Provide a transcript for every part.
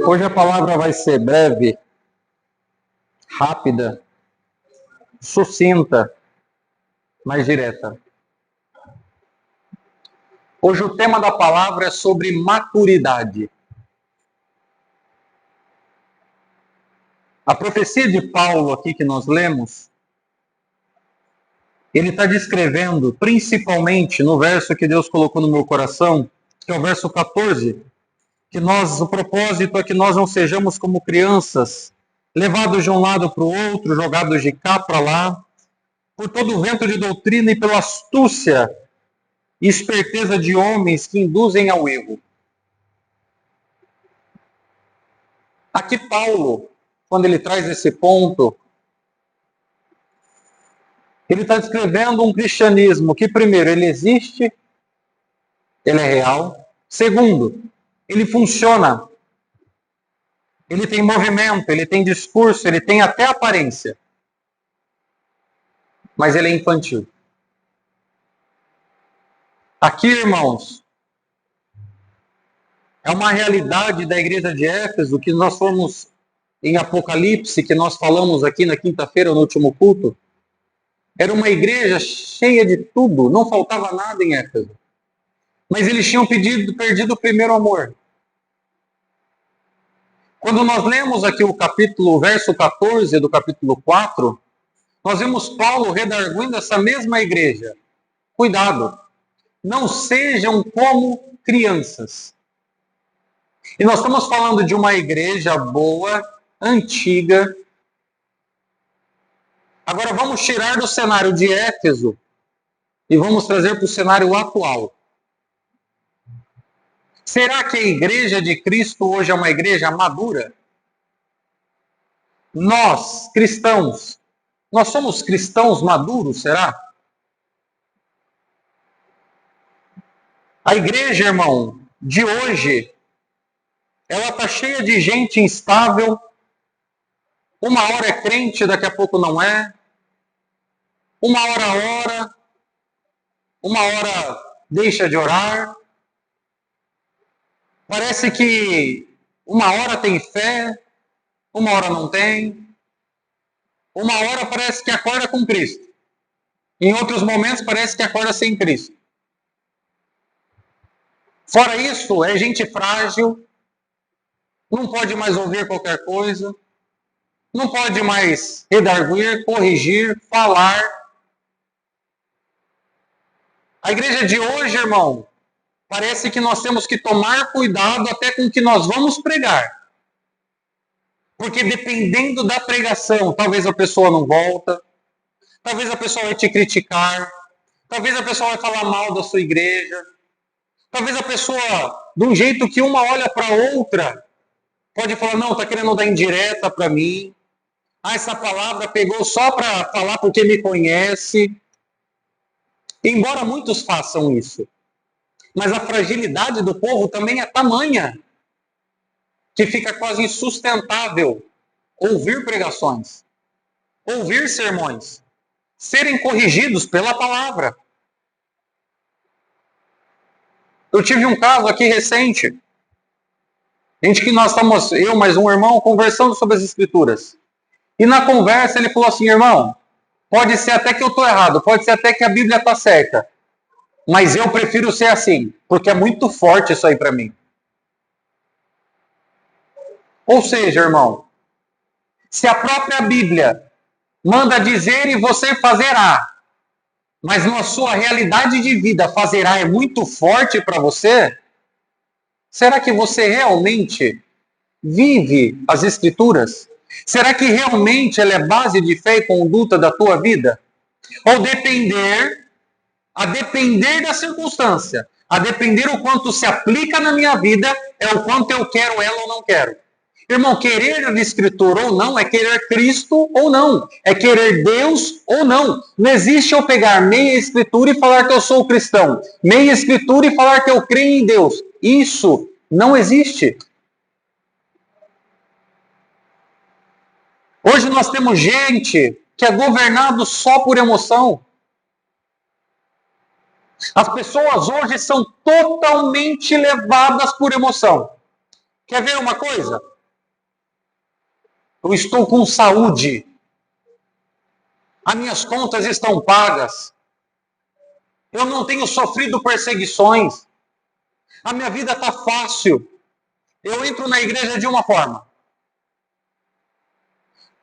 Hoje a palavra vai ser breve, rápida, sucinta, mas direta. Hoje o tema da palavra é sobre maturidade. A profecia de Paulo aqui que nós lemos, ele está descrevendo, principalmente no verso que Deus colocou no meu coração, que é o verso 14, que o propósito é que nós não sejamos como crianças, levados de um lado para o outro, jogados de cá para lá, por todo o vento de doutrina e pela astúcia e esperteza de homens que induzem ao erro. Aqui Paulo, quando ele traz esse ponto, ele está descrevendo um cristianismo que, primeiro, ele existe, ele é real. Segundo, ele funciona. Ele tem movimento, ele tem discurso, ele tem até aparência. Mas ele é infantil. Aqui, irmãos, é uma realidade da igreja de Éfeso que nós fomos em Apocalipse, que nós falamos aqui na quinta-feira, no último culto. Era uma igreja cheia de tudo, não faltava nada em Éfeso. Mas eles tinham perdido o primeiro amor. Quando nós lemos aqui o verso 14 do capítulo 4, nós vemos Paulo redarguindo essa mesma igreja. Cuidado, não sejam como crianças. E nós estamos falando de uma igreja boa, antiga. Agora vamos tirar do cenário de Éfeso e vamos trazer para o cenário atual. Será que a igreja de Cristo hoje é uma igreja madura? Nós, cristãos, nós somos cristãos maduros, será? A igreja, irmão, de hoje, ela está cheia de gente instável. Uma hora é crente, daqui a pouco não é. Uma hora ora, uma hora deixa de orar. Parece que uma hora tem fé, uma hora não tem. Uma hora parece que acorda com Cristo. Em outros momentos parece que acorda sem Cristo. Fora isso, é gente frágil, não pode mais ouvir qualquer coisa, não pode mais redarguir, corrigir, falar. A igreja de hoje, irmão, parece que nós temos que tomar cuidado até com o que nós vamos pregar. Porque dependendo da pregação, talvez a pessoa não volta, talvez a pessoa vai te criticar, talvez a pessoa vai falar mal da sua igreja, talvez a pessoa, de um jeito que uma olha para outra, pode falar, não, está querendo dar indireta para mim. Ah, essa palavra pegou só para falar porque me conhece. Embora muitos façam isso. Mas a fragilidade do povo também é tamanha que fica quase insustentável ouvir pregações, ouvir sermões, serem corrigidos pela palavra. Eu tive um caso aqui recente, gente que nós estamos, eu mais um irmão, conversando sobre as Escrituras. E na conversa ele falou assim, irmão, pode ser até que eu estou errado, pode ser até que a Bíblia está certa, mas eu prefiro ser assim, porque é muito forte isso aí para mim. Ou seja, irmão, se a própria Bíblia manda dizer e você fazerá, mas na sua realidade de vida fazerá é muito forte para você, será que você realmente vive as Escrituras? Será que realmente ela é base de fé e conduta da tua vida? Ou a depender da circunstância, a depender o quanto se aplica na minha vida, é o quanto eu quero ela ou não quero. Irmão, querer a Escritura ou não é querer Cristo ou não. É querer Deus ou não. Não existe eu pegar meia Escritura e falar que eu sou cristão. Meia Escritura e falar que eu creio em Deus. Isso não existe. Hoje nós temos gente que é governado só por emoção. As pessoas hoje são totalmente levadas por emoção. Quer ver uma coisa? Eu estou com saúde. As minhas contas estão pagas. Eu não tenho sofrido perseguições. A minha vida está fácil. Eu entro na igreja de uma forma.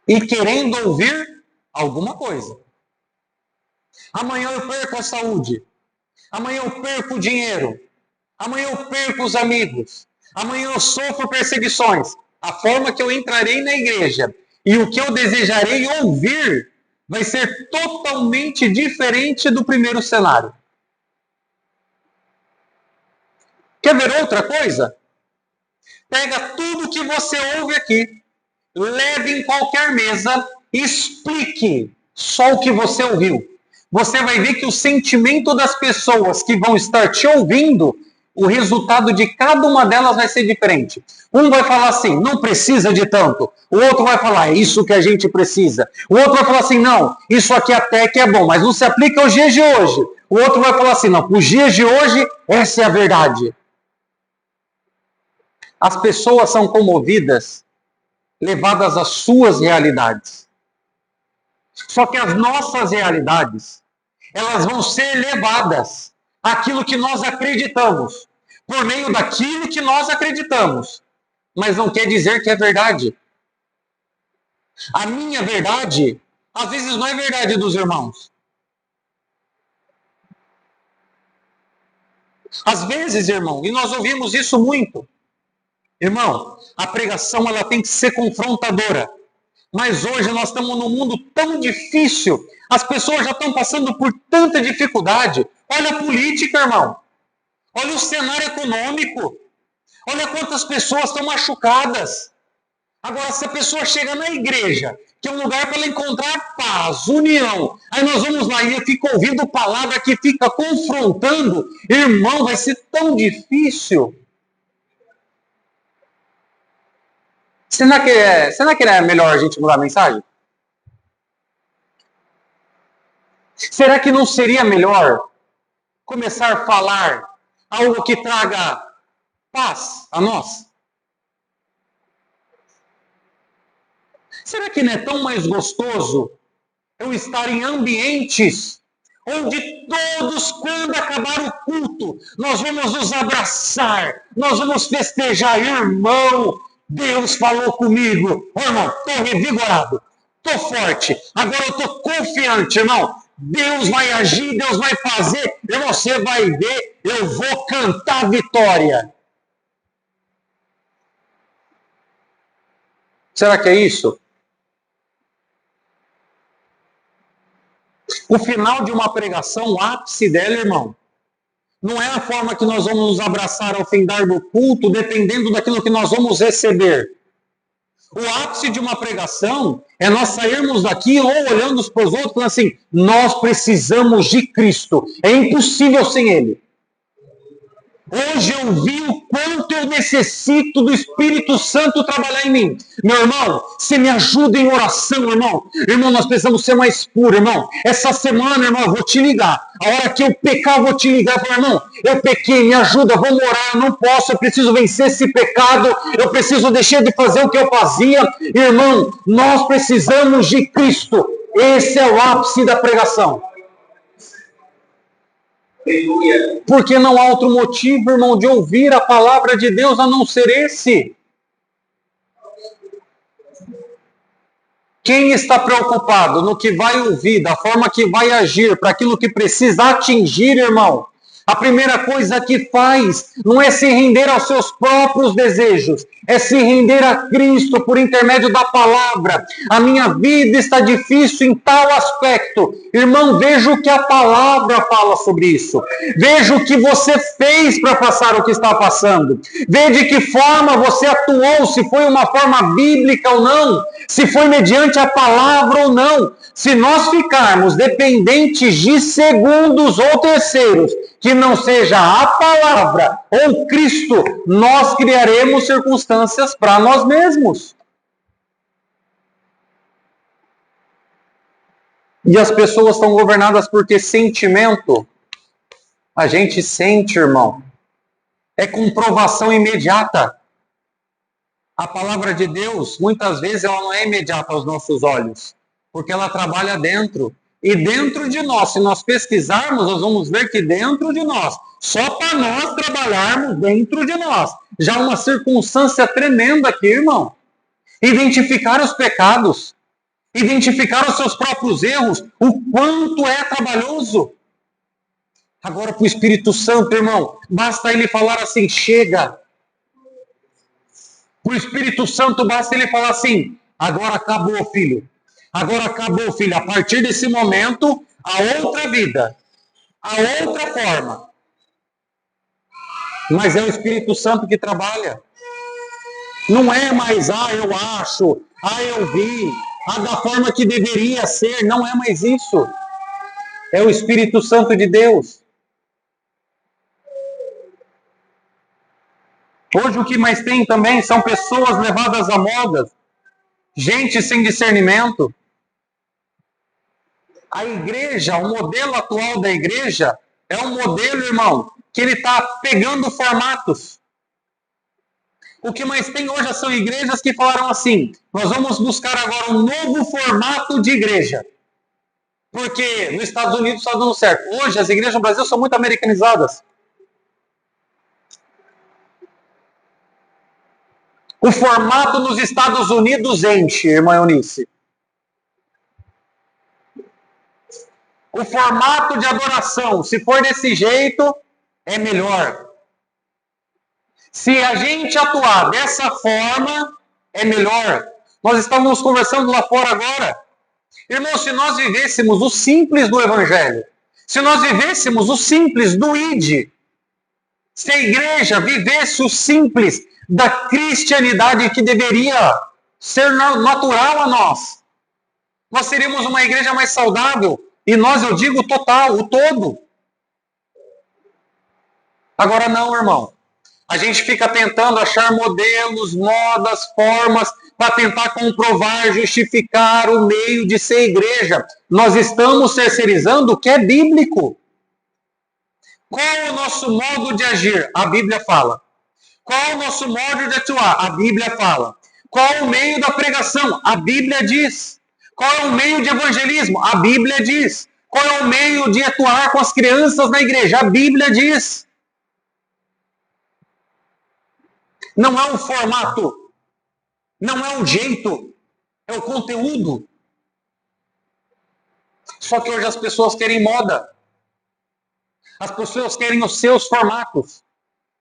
E querendo ouvir alguma coisa. Amanhã eu perco a saúde. Amanhã eu perco o dinheiro. Amanhã eu perco os amigos. Amanhã eu sofro perseguições. A forma que eu entrarei na igreja e o que eu desejarei ouvir vai ser totalmente diferente do primeiro cenário. Quer ver outra coisa? Pega tudo que você ouve aqui, leve em qualquer mesa e explique só o que você ouviu. Você vai ver que o sentimento das pessoas que vão estar te ouvindo, o resultado de cada uma delas vai ser diferente. Um vai falar assim, não precisa de tanto. O outro vai falar, é isso que a gente precisa. O outro vai falar assim, não, isso aqui até que é bom, mas não se aplica aos dias de hoje. O outro vai falar assim, não, os dias de hoje, essa é a verdade. As pessoas são comovidas, levadas às suas realidades. Só que as nossas realidades, elas vão ser levadas àquilo que nós acreditamos, por meio daquilo que nós acreditamos. Mas não quer dizer que é verdade. A minha verdade, às vezes não é verdade dos irmãos. Às vezes, irmão, e nós ouvimos isso muito. Irmão, a pregação ela tem que ser confrontadora. Mas hoje nós estamos num mundo tão difícil. As pessoas já estão passando por tanta dificuldade. Olha a política, irmão. Olha o cenário econômico. Olha quantas pessoas estão machucadas. Agora, se a pessoa chega na igreja, que é um lugar para ela encontrar paz, união, aí nós vamos lá e fica ouvindo palavra que fica confrontando, irmão, vai ser tão difícil. Será que é melhor a gente mudar a mensagem? Será que não seria melhor começar a falar algo que traga paz a nós? Será que não é tão mais gostoso eu estar em ambientes onde todos, quando acabar o culto, nós vamos nos abraçar, nós vamos festejar, irmão, Deus falou comigo. Oh, irmão, estou revigorado, estou forte, agora eu estou confiante, irmão. Deus vai agir, Deus vai fazer, e você vai ver, eu vou cantar vitória. Será que é isso? O final de uma pregação, o ápice dela, irmão, não é a forma que nós vamos nos abraçar ao findar do culto, dependendo daquilo que nós vamos receber. O ápice de uma pregação é nós sairmos daqui ou olhando para os outros falando assim, nós precisamos de Cristo, é impossível sem Ele. Hoje eu vi o quanto eu necessito do Espírito Santo trabalhar em mim. Meu irmão, você me ajuda em oração, irmão. Irmão, nós precisamos ser mais puros, irmão. Essa semana, irmão, eu vou te ligar. A hora que eu pecar, eu vou te ligar. Eu falo, irmão, eu pequei, me ajuda, vamos orar. Eu não posso, eu preciso vencer esse pecado. Eu preciso deixar de fazer o que eu fazia. Irmão, nós precisamos de Cristo. Esse é o ápice da pregação. Porque não há outro motivo, irmão, de ouvir a palavra de Deus a não ser esse. Quem está preocupado no que vai ouvir, da forma que vai agir, para aquilo que precisa atingir, irmão, a primeira coisa que faz não é se render aos seus próprios desejos, é se render a Cristo por intermédio da palavra. A minha vida está difícil em tal aspecto. Irmão, veja o que a palavra fala sobre isso. Veja o que você fez para passar o que está passando. Veja de que forma você atuou, se foi uma forma bíblica ou não, se foi mediante a palavra ou não. Se nós ficarmos dependentes de segundos ou terceiros, que não seja a palavra ou Cristo, nós criaremos circunstâncias para nós mesmos. E as pessoas estão governadas por que sentimento? A gente sente, irmão. É comprovação imediata. A palavra de Deus, muitas vezes, ela não é imediata aos nossos olhos, porque ela trabalha dentro. E dentro de nós, se nós pesquisarmos, nós vamos ver que dentro de nós, só para nós trabalharmos dentro de nós, já uma circunstância tremenda aqui, irmão. Identificar os pecados, identificar os seus próprios erros, o quanto é trabalhoso. Agora, para o Espírito Santo, irmão, basta ele falar assim, chega. Para o Espírito Santo, basta ele falar assim, agora acabou, filho. Agora acabou, filho. A partir desse momento, a outra vida, a outra forma. Mas é o Espírito Santo que trabalha. Não é mais, eu acho, eu vi, da forma que deveria ser. Não é mais isso. É o Espírito Santo de Deus. Hoje o que mais tem também são pessoas levadas a modas, gente sem discernimento. A igreja, o modelo atual da igreja, é um modelo, irmão, que ele está pegando formatos. O que mais tem hoje são igrejas que falaram assim, nós vamos buscar agora um novo formato de igreja. Porque nos Estados Unidos está dando certo. Hoje as igrejas no Brasil são muito americanizadas. O formato nos Estados Unidos enche, irmã Eunice. O formato de adoração, se for desse jeito, é melhor. Se a gente atuar dessa forma, é melhor. Nós estamos conversando lá fora agora. Irmão, se nós vivêssemos o simples do Evangelho, se nós vivêssemos o simples do ID, se a igreja vivesse o simples da cristianidade que deveria ser natural a nós, nós seríamos uma igreja mais saudável. E nós, eu digo total, o todo. Agora não, irmão. A gente fica tentando achar modelos, modas, formas, para tentar comprovar, justificar o meio de ser igreja. Nós estamos terceirizando o que é bíblico. Qual é o nosso modo de agir? A Bíblia fala. Qual é o nosso modo de atuar? A Bíblia fala. Qual é o meio da pregação? A Bíblia diz. Qual é o meio de evangelismo? A Bíblia diz. Qual é o meio de atuar com as crianças na igreja? A Bíblia diz. Não é o formato, não é o jeito, é o conteúdo. Só que hoje as pessoas querem moda. As pessoas querem os seus formatos.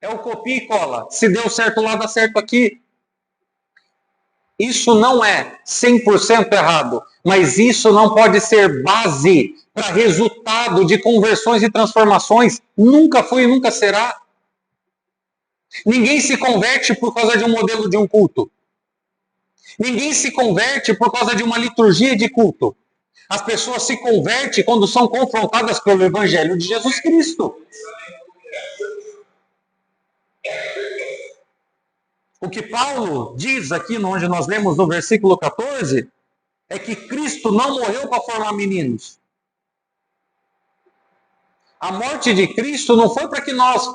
É o copia e cola. Se deu certo lá, dá certo aqui. Isso não é 100% errado, mas isso não pode ser base para resultado de conversões e transformações. Nunca foi e nunca será. Ninguém se converte por causa de um modelo de um culto. Ninguém se converte por causa de uma liturgia de culto. As pessoas se convertem quando são confrontadas pelo Evangelho de Jesus Cristo. O que Paulo diz aqui, onde nós lemos no versículo 14, é que Cristo não morreu para formar meninos. A morte de Cristo não foi para que nós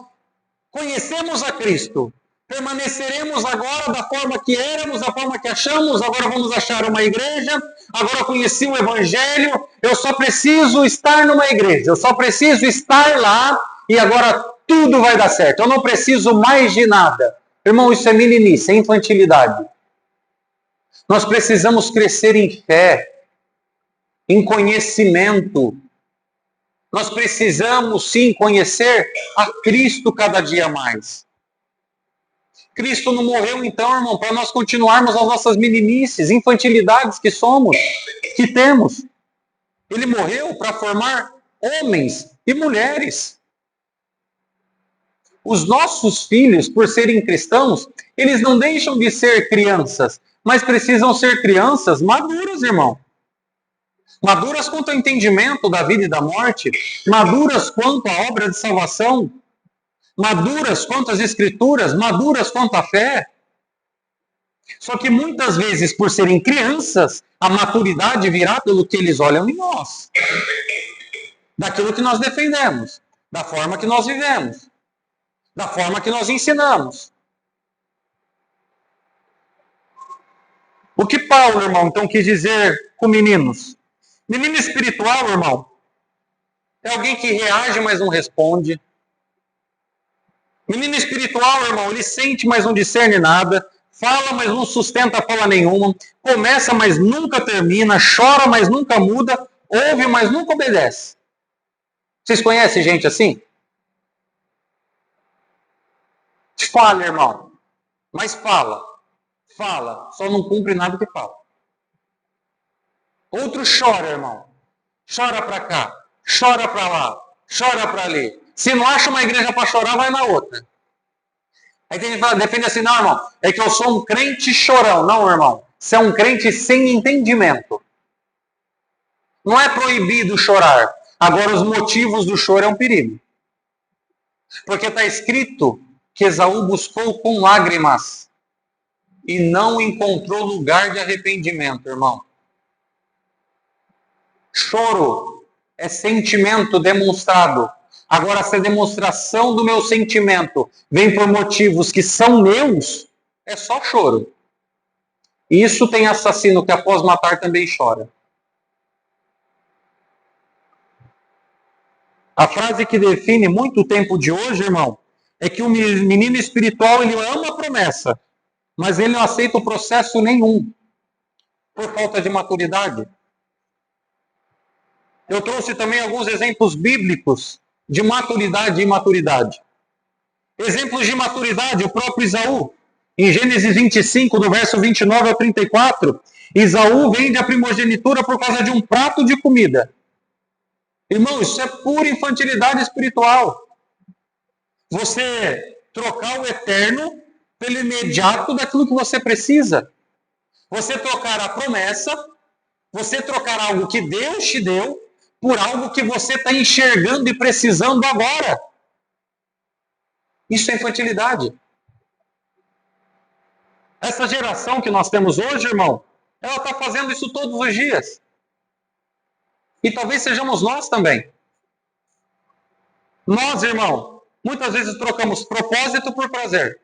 conhecemos a Cristo, permaneceremos agora da forma que éramos, da forma que achamos, agora vamos achar uma igreja, agora conheci o Evangelho, eu só preciso estar numa igreja, eu só preciso estar lá e agora tudo vai dar certo, eu não preciso mais de nada. Irmão, isso é meninice, é infantilidade. Nós precisamos crescer em fé, em conhecimento. Nós precisamos, sim, conhecer a Cristo cada dia mais. Cristo não morreu, então, irmão, para nós continuarmos as nossas meninices, infantilidades que somos, que temos. Ele morreu para formar homens e mulheres. Os nossos filhos, por serem cristãos, eles não deixam de ser crianças, mas precisam ser crianças maduras, irmão. Maduras quanto ao entendimento da vida e da morte, maduras quanto à obra de salvação, maduras quanto às escrituras, maduras quanto à fé. Só que muitas vezes, por serem crianças, a maturidade virá pelo que eles olham em nós. Daquilo que nós defendemos, da forma que nós vivemos, da forma que nós ensinamos. O que Paulo, irmão, então quis dizer com meninos? Menino espiritual, irmão, é alguém que reage, mas não responde. Menino espiritual, irmão, ele sente, mas não discerne nada. Fala, mas não sustenta fala nenhuma. Começa, mas nunca termina. Chora, mas nunca muda. Ouve, mas nunca obedece. Vocês conhecem gente assim? Fala, irmão. Mas fala. Fala. Só não cumpre nada que fala. Outro chora, irmão. Chora pra cá. Chora pra lá. Chora pra ali. Se não acha uma igreja para chorar, vai na outra. Aí tem gente que fala, defende assim, não, irmão, é que eu sou um crente chorão. Não, irmão, você é um crente sem entendimento. Não é proibido chorar. Agora, os motivos do choro é um perigo. Porque está escrito que Esaú buscou com lágrimas e não encontrou lugar de arrependimento, irmão. Choro é sentimento demonstrado. Agora, se a demonstração do meu sentimento vem por motivos que são meus, é só choro. E isso tem assassino que após matar também chora. A frase que define muito o tempo de hoje, irmão, é que o menino espiritual, ele ama a promessa, mas ele não aceita o processo nenhum, por falta de maturidade. Eu trouxe também alguns exemplos bíblicos de maturidade e imaturidade. Exemplos de maturidade, o próprio Esaú. Em Gênesis 25, do verso 29 ao 34, Esaú vende a primogenitura por causa de um prato de comida. Irmão, isso é pura infantilidade espiritual. Você trocar o eterno pelo imediato daquilo que você precisa. Você trocar a promessa, você trocar algo que Deus te deu por algo que você está enxergando e precisando agora. Isso é infantilidade. Essa geração que nós temos hoje, irmão, ela está fazendo isso todos os dias. E talvez sejamos nós também. Nós, irmão, muitas vezes trocamos propósito por prazer.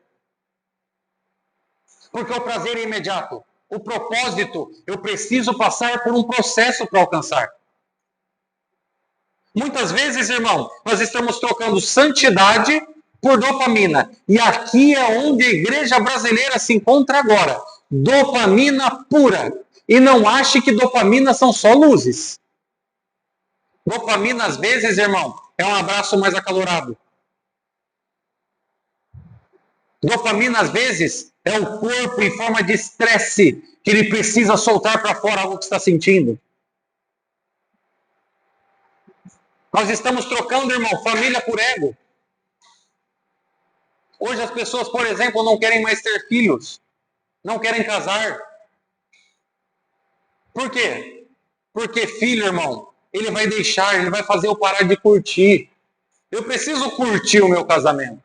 Porque o prazer é imediato. O propósito, eu preciso passar por um processo para alcançar. Muitas vezes, irmão, nós estamos trocando santidade por dopamina. E aqui é onde a igreja brasileira se encontra agora. Dopamina pura. E não ache que dopamina são só luzes. Dopamina, às vezes, irmão, é um abraço mais acalorado. Dopamina, às vezes, é o corpo em forma de estresse que ele precisa soltar para fora algo que está sentindo. Nós estamos trocando, irmão, família por ego. Hoje as pessoas, por exemplo, não querem mais ter filhos. Não querem casar. Por quê? Porque filho, irmão, ele vai deixar, ele vai fazer eu parar de curtir. Eu preciso curtir o meu casamento.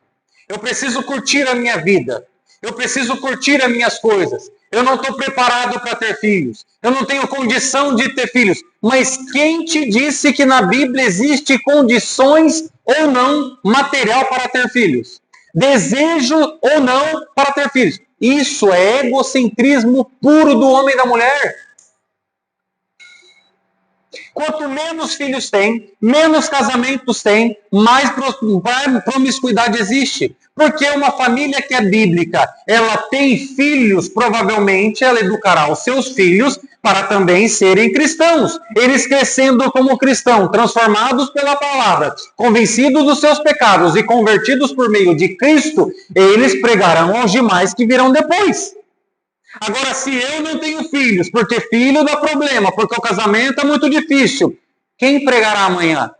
Eu preciso curtir a minha vida. Eu preciso curtir as minhas coisas. Eu não estou preparado para ter filhos. Eu não tenho condição de ter filhos. Mas quem te disse que na Bíblia existe condições ou não material para ter filhos? Desejo ou não para ter filhos? Isso é egocentrismo puro do homem e da mulher. Quanto menos filhos tem, menos casamentos tem, mais promiscuidade existe. Porque uma família que é bíblica, ela tem filhos, provavelmente ela educará os seus filhos para também serem cristãos. Eles crescendo como cristãos, transformados pela palavra, convencidos dos seus pecados e convertidos por meio de Cristo, eles pregarão aos demais que virão depois. Agora, se eu não tenho filhos, porque filho dá problema, porque o casamento é muito difícil, quem pregará amanhã?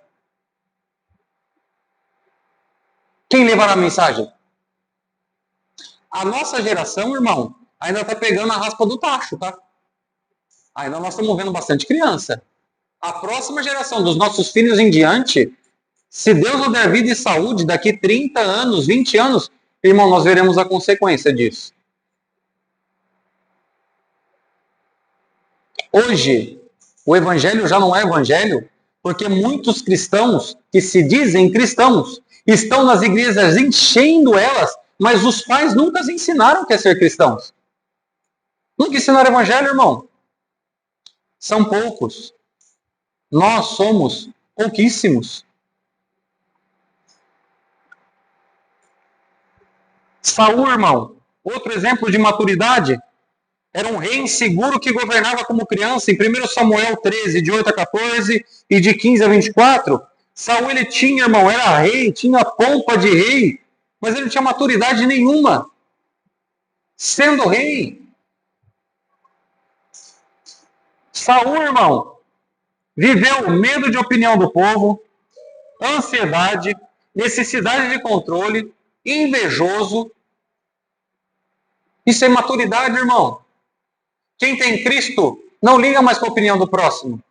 Quem levará a mensagem? A nossa geração, irmão, ainda está pegando a raspa do tacho, tá? Ainda nós estamos vendo bastante criança. A próxima geração dos nossos filhos em diante, se Deus nos der vida e saúde, daqui 30 anos, 20 anos, irmão, nós veremos a consequência disso. Hoje, o evangelho já não é evangelho, porque muitos cristãos que se dizem cristãos estão nas igrejas enchendo elas, mas os pais nunca ensinaram que é ser cristãos. Nunca ensinaram o evangelho, irmão? São poucos. Nós somos pouquíssimos. Saul, irmão, outro exemplo de maturidade, era um rei inseguro que governava como criança. Em 1 Samuel 13, de 8 a 14 e de 15 a 24, Saul, ele tinha, irmão, era rei, tinha pompa de rei, mas ele não tinha maturidade nenhuma. Sendo rei, Saul, irmão, viveu medo de opinião do povo, ansiedade, necessidade de controle, invejoso. Isso é maturidade, irmão. Quem tem Cristo não liga mais com a opinião do próximo.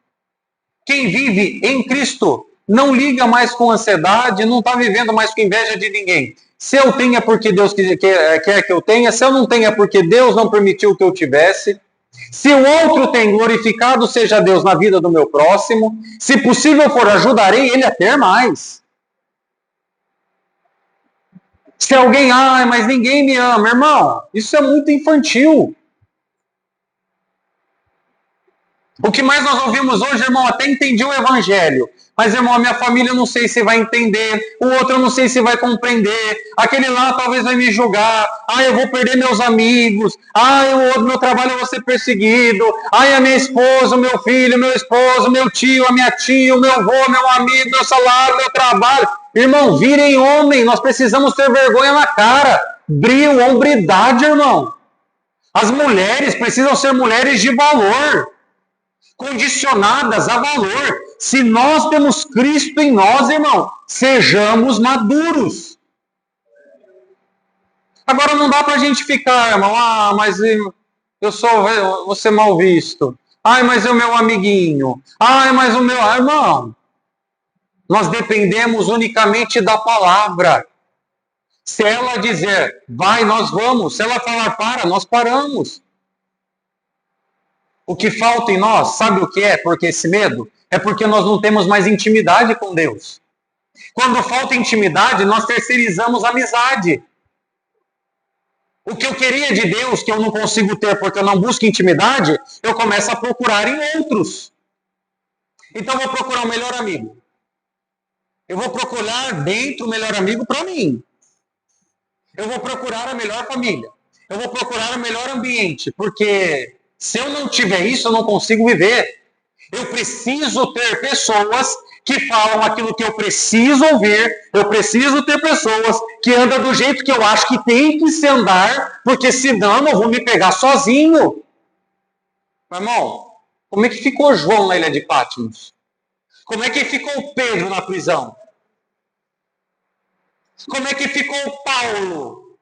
Quem vive em Cristo não liga mais com ansiedade, não está vivendo mais com inveja de ninguém. Se eu tenho é porque Deus quer que eu tenha, se eu não tenho é porque Deus não permitiu que eu tivesse. Se o outro tem, glorificado seja Deus na vida do meu próximo. Se possível for, ajudarei ele a ter mais. Se alguém, mas ninguém me ama, irmão, isso é muito infantil. O que mais nós ouvimos hoje, irmão, até entendi o evangelho. Mas, irmão, a minha família eu não sei se vai entender, o outro eu não sei se vai compreender, aquele lá talvez vai me julgar, eu vou perder meus amigos, meu trabalho eu vou ser perseguido, a minha esposa, o meu filho, meu esposo, meu tio, a minha tia, o meu avô, meu amigo, meu salário, meu trabalho. Irmão, virem homem, nós precisamos ter vergonha na cara, brio, hombridade, irmão. As mulheres precisam ser mulheres de valor, condicionadas a valor. Se nós temos Cristo em nós, irmão, sejamos maduros. Agora não dá pra gente ficar, irmão, mas vou ser mal visto. Mas é o meu amiguinho. Mas o meu... irmão, nós dependemos unicamente da palavra. Se ela dizer, vai, nós vamos. Se ela falar, para, nós paramos. O que falta em nós, sabe o que é? Porque esse medo é porque nós não temos mais intimidade com Deus. Quando falta intimidade, nós terceirizamos a amizade. O que eu queria de Deus, que eu não consigo ter porque eu não busco intimidade, eu começo a procurar em outros. Então eu vou procurar o melhor amigo. Eu vou procurar dentro o melhor amigo para mim. Eu vou procurar a melhor família. Eu vou procurar o melhor ambiente, porque se eu não tiver isso, eu não consigo viver. Eu preciso ter pessoas que falam aquilo que eu preciso ouvir. Eu preciso ter pessoas que andam do jeito que eu acho que tem que se andar, porque senão eu vou me pegar sozinho. Meu irmão, como é que ficou João na ilha de Patmos? Como é que ficou Pedro na prisão? Como é que ficou Paulo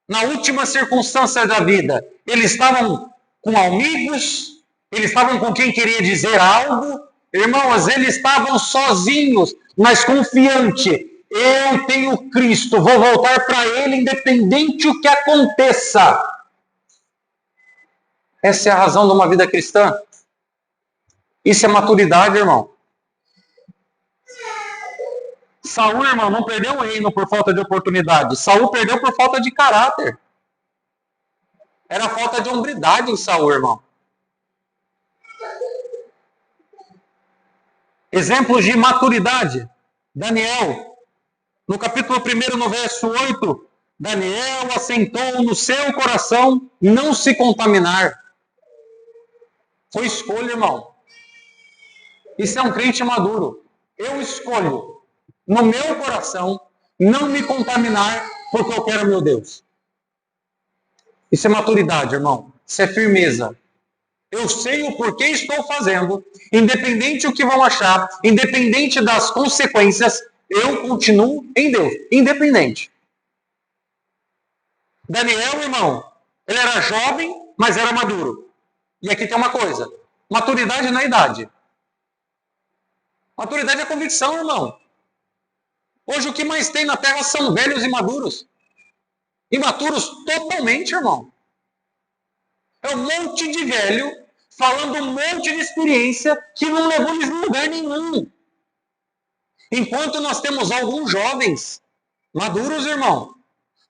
na última circunstância da vida? Eles estavam com amigos? Eles estavam com quem queria dizer algo? Irmãos, eles estavam sozinhos, mas confiante. Eu tenho Cristo, vou voltar para Ele, independente o que aconteça. Essa é a razão de uma vida cristã. Isso é maturidade, irmão. Saul, irmão, não perdeu o reino por falta de oportunidade. Saul perdeu por falta de caráter. Era falta de hombridade em Saul, irmão. Exemplos de maturidade. Daniel, no capítulo 1, no verso 8, Daniel assentou no seu coração não se contaminar. Foi escolha, irmão. Isso é um crente maduro. Eu escolho, no meu coração, não me contaminar porque eu quero meu Deus. Isso é maturidade, irmão. Isso é firmeza. Eu sei o porquê estou fazendo, independente do que vão achar, independente das consequências, eu continuo em Deus, independente. Daniel, irmão, ele era jovem, mas era maduro. E aqui tem uma coisa, maturidade não é idade. Maturidade é convicção, irmão. Hoje o que mais tem na terra são velhos e maduros. Imaturos totalmente, irmão. É um monte de velho falando um monte de experiência que não levou eles a lugar nenhum. Enquanto nós temos alguns jovens maduros, irmão,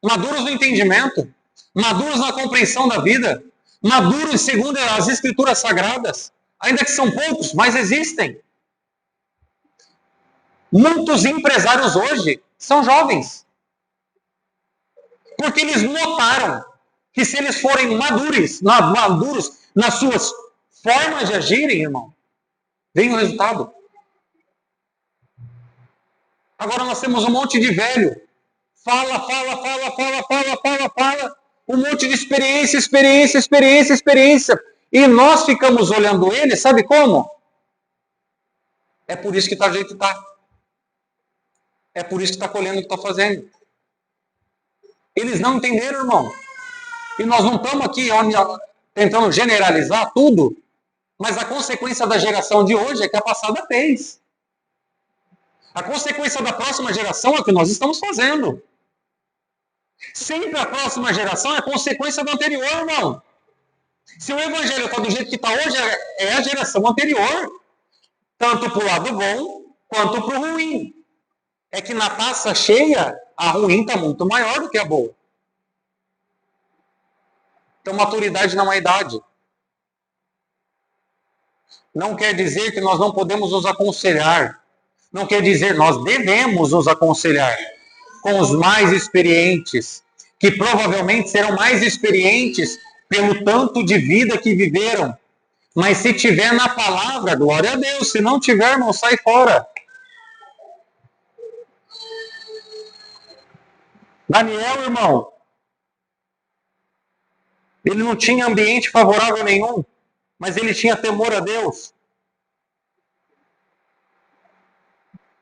maduros no entendimento, maduros na compreensão da vida, Maduros segundo as Escrituras Sagradas. Ainda que são poucos, mas existem. Muitos empresários hoje são jovens. Porque eles notaram que se eles forem maduros nas suas formas de agirem, irmão, vem o resultado. Agora nós temos um monte de velho. Fala. Um monte de experiência. E nós ficamos olhando ele, sabe como? É por isso que está do jeito que está. É por isso que está colhendo o que está fazendo. Eles não entenderam, irmão. E nós não estamos aqui tentando generalizar tudo, mas a consequência da geração de hoje é que a passada fez. A consequência da próxima geração é o que nós estamos fazendo. Sempre a próxima geração é consequência da anterior, irmão. Se o evangelho está do jeito que está hoje, é a geração anterior. Tanto para o lado bom, quanto para o ruim. É que na taça cheia, a ruim está muito maior do que a boa. Então, maturidade não é idade. Não quer dizer que nós não podemos nos aconselhar. Não quer dizer, nós devemos nos aconselhar com os mais experientes, que provavelmente serão mais experientes pelo tanto de vida que viveram. Mas se tiver na palavra, glória a Deus. Se não tiver, irmão, sai fora. Daniel, irmão, ele não tinha ambiente favorável nenhum, mas ele tinha temor a Deus.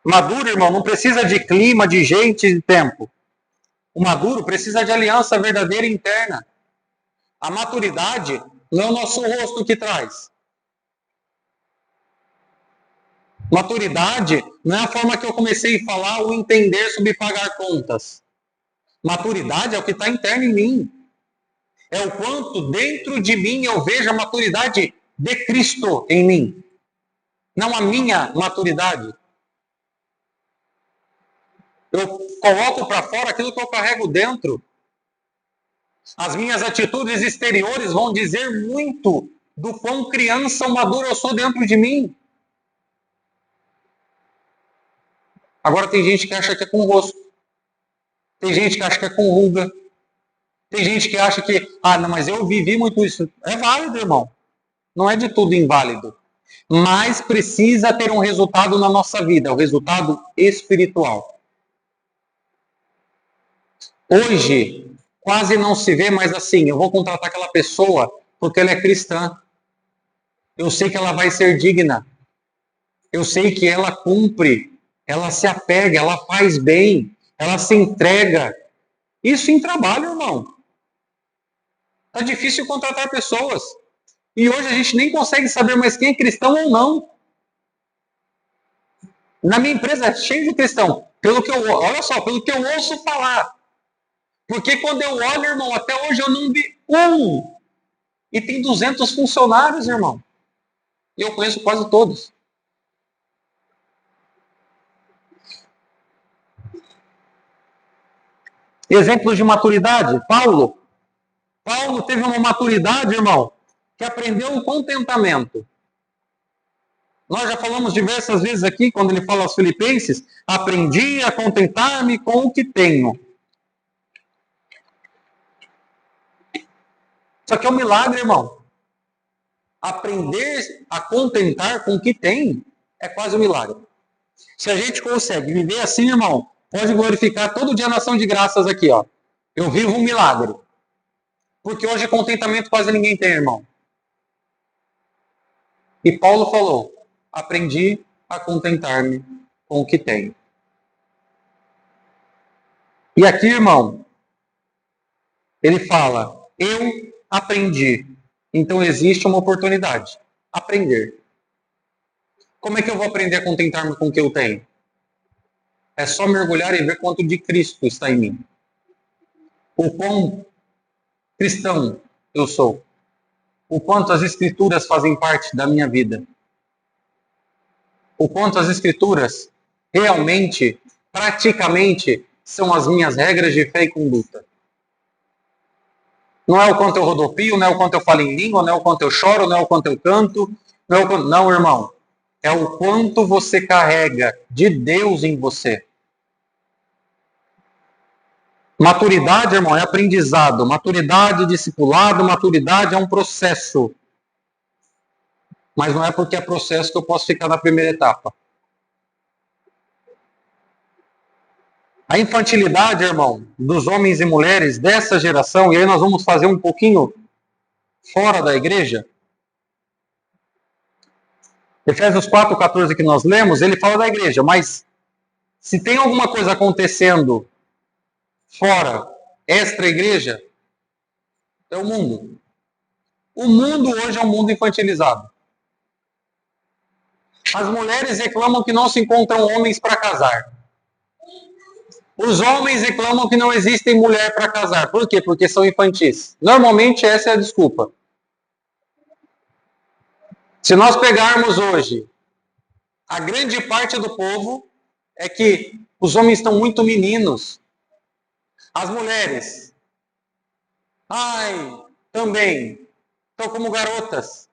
Maduro, irmão, não precisa de clima, de gente, de tempo. O maduro precisa de aliança verdadeira e interna. A maturidade não é o nosso rosto que traz. Maturidade não é a forma que eu comecei a falar ou entender sobre pagar contas. Maturidade é o que está interno em mim. É o quanto dentro de mim eu vejo a maturidade de Cristo em mim. Não a minha maturidade. Eu coloco para fora aquilo que eu carrego dentro. As minhas atitudes exteriores vão dizer muito do quão criança ou maduro eu sou dentro de mim. Agora tem gente que acha que é com rosto. Tem gente que acha que é com ruga. Tem gente que acha que, não, mas eu vivi muito isso. É válido, irmão. Não é de tudo inválido. Mas precisa ter um resultado na nossa vida, o resultado espiritual. Hoje, quase não se vê mais assim, eu vou contratar aquela pessoa porque ela é cristã. Eu sei que ela vai ser digna. Eu sei que ela cumpre, ela se apega, ela faz bem, ela se entrega. Isso em trabalho, irmão. Tá difícil contratar pessoas. E hoje a gente nem consegue saber mais quem é cristão ou não. Na minha empresa é cheio de cristão. Olha só, pelo que eu ouço falar. Porque quando eu olho, irmão, até hoje eu não vi um. E tem 200 funcionários, irmão. E eu conheço quase todos. Exemplos de maturidade. Paulo teve uma maturidade, irmão, que aprendeu o contentamento. Nós já falamos diversas vezes aqui, quando ele fala aos Filipenses, aprendi a contentar-me com o que tenho. Isso aqui é um milagre, irmão. Aprender a contentar com o que tem é quase um milagre. Se a gente consegue viver assim, irmão, pode glorificar todo dia a nação de graças aqui, ó. Eu vivo um milagre. Porque hoje contentamento quase ninguém tem, irmão. E Paulo falou, aprendi a contentar-me com o que tenho. E aqui, irmão, ele fala, eu aprendi. Então existe uma oportunidade. Aprender. Como é que eu vou aprender a contentar-me com o que eu tenho? É só mergulhar e ver quanto de Cristo está em mim. O quão cristão eu sou. O quanto as Escrituras fazem parte da minha vida. O quanto as Escrituras realmente, praticamente, são as minhas regras de fé e conduta. Não é o quanto eu rodopio, não é o quanto eu falo em língua, não é o quanto eu choro, não é o quanto eu canto. Não, é o quanto... não, irmão. É o quanto você carrega de Deus em você. Maturidade, irmão, é aprendizado. Maturidade, discipulado, maturidade é um processo. Mas não é porque é processo que eu posso ficar na primeira etapa. A infantilidade, irmão, dos homens e mulheres dessa geração, e aí nós vamos fazer um pouquinho fora da igreja. Efésios 4,14 que nós lemos, ele fala da igreja, mas se tem alguma coisa acontecendo fora, extra-igreja, é o mundo. O mundo hoje é um mundo infantilizado. As mulheres reclamam que não se encontram homens para casar. Os homens reclamam que não existem mulher para casar. Por quê? Porque são infantis. Normalmente essa é a desculpa. Se nós pegarmos hoje, a grande parte do povo é que os homens estão muito meninos. As mulheres, também, estão como garotas.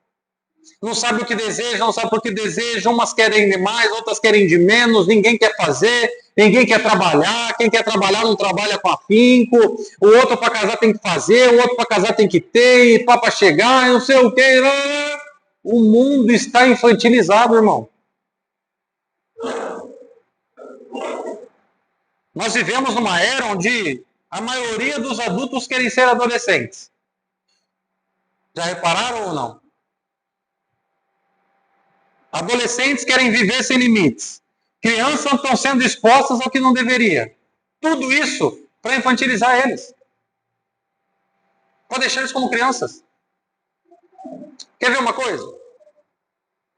Não sabe o que desejam, não sabe por que desejam. Umas querem de mais, outras querem de menos. Ninguém quer fazer, ninguém quer trabalhar. Quem quer trabalhar não trabalha com afinco. O outro para casar tem que fazer, o outro para casar tem que ter, e para chegar, não sei o quê. O mundo está infantilizado, irmão. Nós vivemos numa era onde a maioria dos adultos querem ser adolescentes. Já repararam ou não? Adolescentes querem viver sem limites. Crianças estão sendo expostas ao que não deveria. Tudo isso para infantilizar eles. Para deixar eles como crianças. Quer ver uma coisa?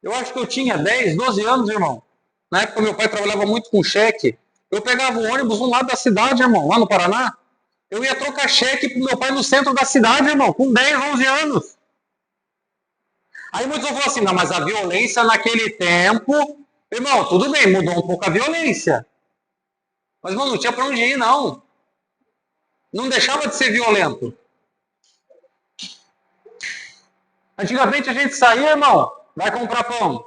Eu acho que eu tinha 10, 12 anos, irmão. Na época meu pai trabalhava muito com cheque. Eu pegava o ônibus no lado da cidade, irmão, lá no Paraná. Eu ia trocar cheque pro meu pai no centro da cidade, irmão, com 10, 11 anos. Aí muitos vão falar assim, não, mas a violência naquele tempo... Irmão, tudo bem, mudou um pouco a violência. Mas, irmão, não tinha pra onde ir, não. Não deixava de ser violento. Antigamente a gente saía, irmão, vai comprar pão.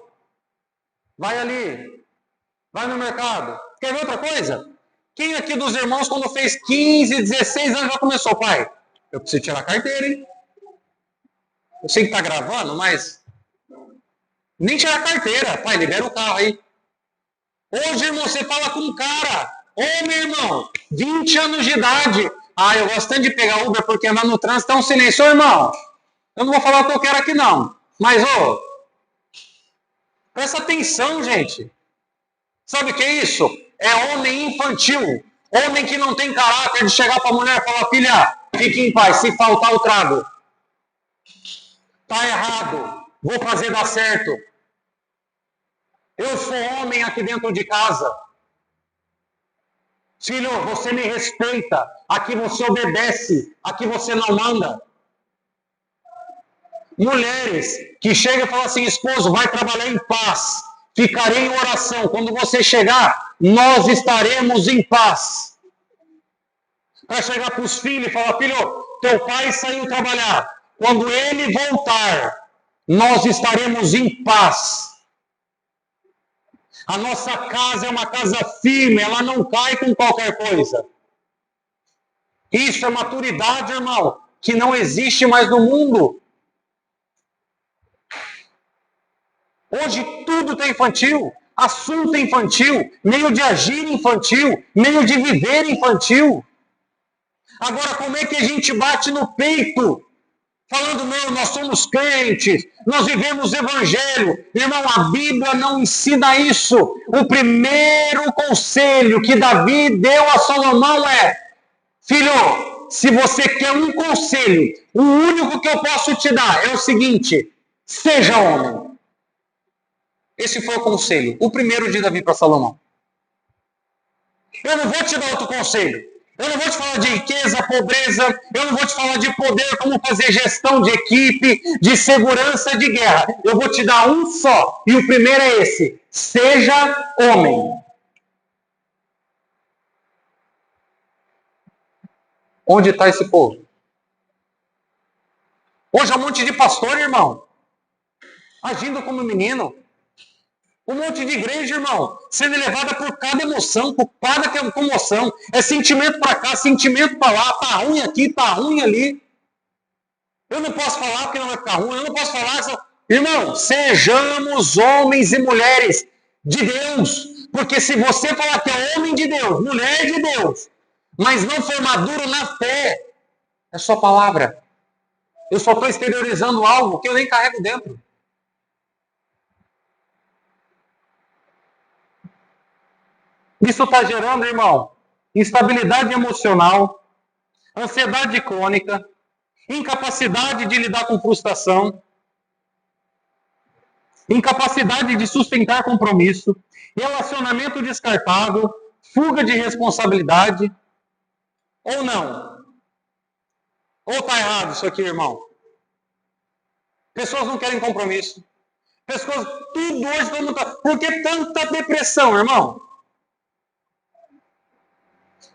Vai ali. Vai no mercado. Quer ver outra coisa? Quem aqui dos irmãos, quando fez 15, 16 anos, já começou, pai? Eu preciso tirar a carteira, hein? Eu sei que tá gravando, mas... Nem tirar a carteira. Pai, libera o carro aí. Hoje, irmão, você fala com um cara. Ô, meu irmão, 20 anos de idade. Eu gosto tanto de pegar Uber porque andar no trânsito é um silêncio. Ô, irmão, eu não vou falar o que eu quero aqui, não. Mas, presta atenção, gente. Sabe o que é isso? É homem infantil. Homem que não tem caráter de chegar para a mulher e falar, filha, fique em paz, se faltar eu trago. Tá errado. Vou fazer dar certo. Eu sou homem aqui dentro de casa. Filho, você me respeita. Aqui você obedece. Aqui você não manda. Mulheres que chegam e falam assim, esposo, vai trabalhar em paz. Ficarei em oração. Quando você chegar, nós estaremos em paz. Para chegar para os filhos e falar, filho, teu pai saiu trabalhar. Quando ele voltar, nós estaremos em paz. A nossa casa é uma casa firme, ela não cai com qualquer coisa. Isso é maturidade, irmão, que não existe mais no mundo. Hoje tudo está infantil, assunto infantil, meio de agir infantil, meio de viver infantil. Agora, como é que a gente bate no peito, falando, não, nós somos crentes, nós vivemos o evangelho. Irmão, a Bíblia não ensina isso. O primeiro conselho que Davi deu a Salomão é, filho, se você quer um conselho, o único que eu posso te dar é o seguinte, seja homem. Esse foi o conselho, o primeiro de Davi para Salomão. Eu não vou te dar outro conselho. Eu não vou te falar de riqueza, pobreza. Eu não vou te falar de poder, como fazer gestão de equipe, de segurança, de guerra. Eu vou te dar um só. E o primeiro é esse. Seja homem. Onde está esse povo? Hoje é um monte de pastor, irmão, agindo como menino. Um monte de igreja, irmão, sendo levada por cada emoção, por cada comoção. É sentimento para cá, sentimento para lá, tá ruim aqui, tá ruim ali. Eu não posso falar porque não vai ficar ruim, eu não posso falar. Irmão, sejamos homens e mulheres de Deus. Porque se você falar que é homem de Deus, mulher de Deus, mas não for maduro na fé, é só palavra. Eu só estou exteriorizando algo que eu nem carrego dentro. Isso está gerando, irmão, instabilidade emocional, ansiedade crônica, incapacidade de lidar com frustração, incapacidade de sustentar compromisso, relacionamento descartável, fuga de responsabilidade. Ou não? Ou está errado isso aqui, irmão? Pessoas não querem compromisso. Pessoas, tudo hoje, todo mundo tá... Por que tanta depressão, irmão?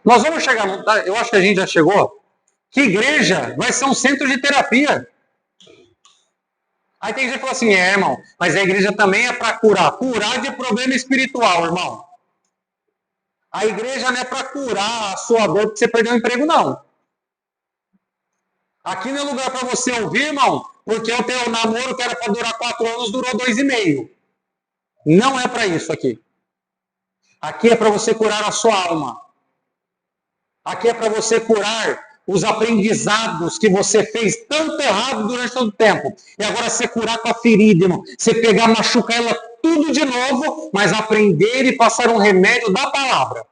Nós vamos chegar, eu acho que a gente já chegou, que igreja vai ser um centro de terapia. Aí tem gente que fala assim, irmão, mas a igreja também é para curar de problema espiritual, irmão. A igreja não é para curar a sua dor porque você perdeu o emprego, não. Aqui não é lugar para você ouvir, irmão, porque o teu namoro que era para durar 4 anos durou 2,5. Não é para isso aqui. Aqui é para você curar a sua alma. Aqui é para você curar os aprendizados que você fez tanto errado durante todo o tempo. E agora você curar com a ferida, irmão. Você pegar, machucar ela tudo de novo, mas aprender e passar um remédio da palavra.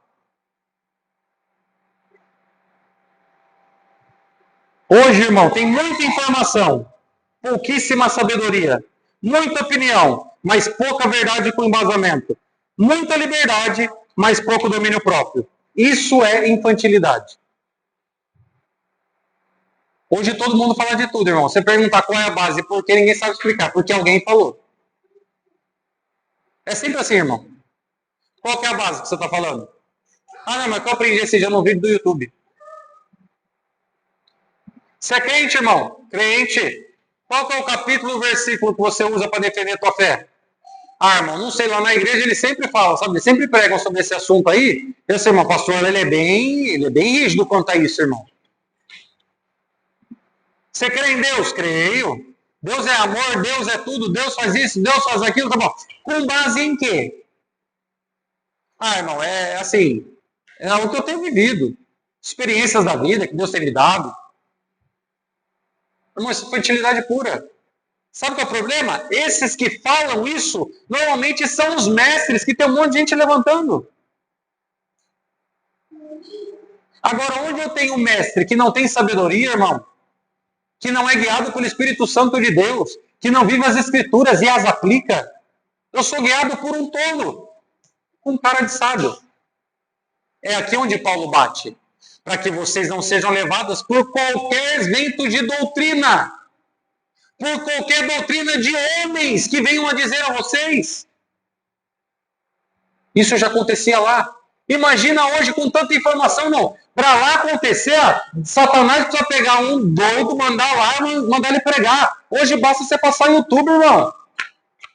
Hoje, irmão, tem muita informação, pouquíssima sabedoria, muita opinião, mas pouca verdade com embasamento. Muita liberdade, mas pouco domínio próprio. Isso é infantilidade. Hoje todo mundo fala de tudo, irmão. Você perguntar qual é a base, porque ninguém sabe explicar, porque alguém falou. É sempre assim, irmão. Qual que é a base que você está falando? Ah, não, mas que eu aprendi esse dia no vídeo do YouTube. Você é crente, irmão? Crente. Qual que é o capítulo e o versículo que você usa para defender a tua fé? Ah, irmão, não sei, lá na igreja eles sempre falam, sabe? Eles sempre pregam sobre esse assunto aí. Esse irmão, pastor, ele é bem rígido quanto a isso, irmão. Você crê em Deus? Creio. Deus é amor, Deus é tudo, Deus faz isso, Deus faz aquilo, tá bom. Com base em quê? Ah, irmão, é assim, é o que eu tenho vivido. Experiências da vida que Deus tem me dado. Irmão, isso é infantilidade pura. Sabe qual é o problema? Esses que falam isso, normalmente são os mestres, que tem um monte de gente levantando. Agora, onde eu tenho um mestre que não tem sabedoria, irmão, que não é guiado pelo Espírito Santo de Deus, que não vive as Escrituras e as aplica, eu sou guiado por um tolo, um cara de sábio. É aqui onde Paulo bate, para que vocês não sejam levados por qualquer vento de doutrina, por qualquer doutrina de homens que venham a dizer a vocês. Isso já acontecia lá. Imagina hoje com tanta informação, não. Para lá acontecer, Satanás precisa pegar um doido, mandar lá e mandar ele pregar. Hoje basta você passar no YouTube, irmão.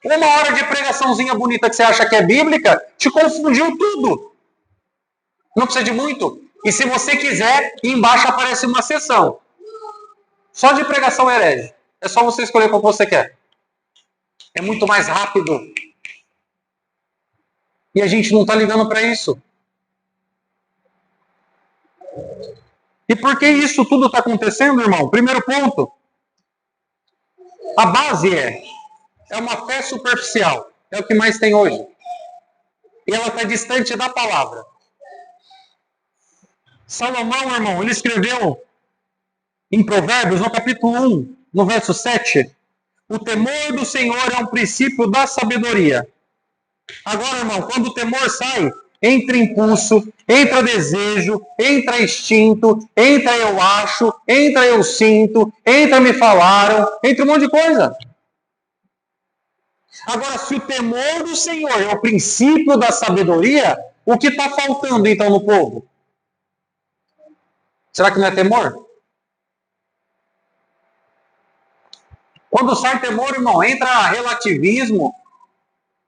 1 hora de pregaçãozinha bonita que você acha que é bíblica, te confundiu tudo. Não precisa de muito. E se você quiser, embaixo aparece uma sessão. Só de pregação herege. É só você escolher qual você quer. É muito mais rápido. E a gente não está ligando para isso. E por que isso tudo está acontecendo, irmão? Primeiro ponto. A base é uma fé superficial. É o que mais tem hoje. E ela está distante da palavra. Salomão, irmão, ele escreveu em Provérbios, no capítulo 1, no verso 7, o temor do Senhor é um princípio da sabedoria. Agora, irmão, quando o temor sai, entra impulso, entra desejo, entra instinto, entra eu acho, entra eu sinto, entra me falaram, entra um monte de coisa. Agora, se o temor do Senhor é o princípio da sabedoria, o que está faltando então no povo? Será que não é temor? Quando sai temor, irmão, entra relativismo.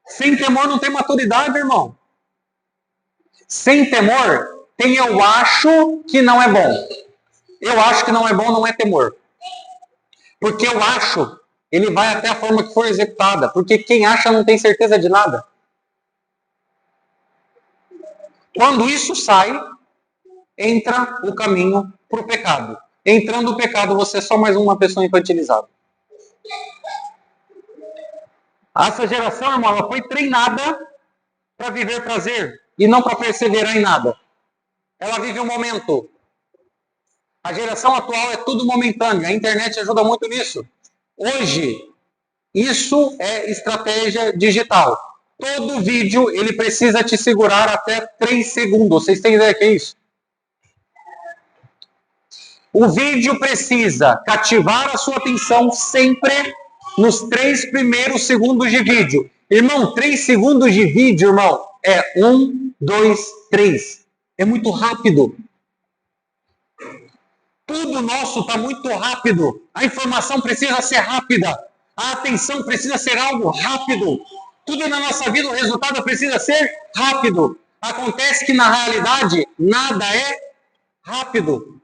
Sem temor não tem maturidade, irmão. Sem temor tem eu acho que não é bom. Eu acho que não é bom, não é temor. Porque eu acho, ele vai até a forma que for executada. Porque quem acha não tem certeza de nada. Quando isso sai, entra o caminho para o pecado. Entrando o pecado, você é só mais uma pessoa infantilizada. Essa geração, irmão, ela foi treinada para viver prazer e não para perseverar em nada. Ela vive um momento. A geração atual é tudo momentâneo. A internet ajuda muito nisso. Hoje, isso é estratégia digital. Todo vídeo, ele precisa te segurar até 3 segundos. Vocês têm ideia que é isso? O vídeo precisa cativar a sua atenção sempre nos 3 primeiros segundos de vídeo. Irmão, 3 segundos de vídeo, irmão, é 1, 2, 3. É muito rápido. Tudo nosso está muito rápido. A informação precisa ser rápida. A atenção precisa ser algo rápido. Tudo na nossa vida, o resultado precisa ser rápido. Acontece que na realidade, nada é rápido.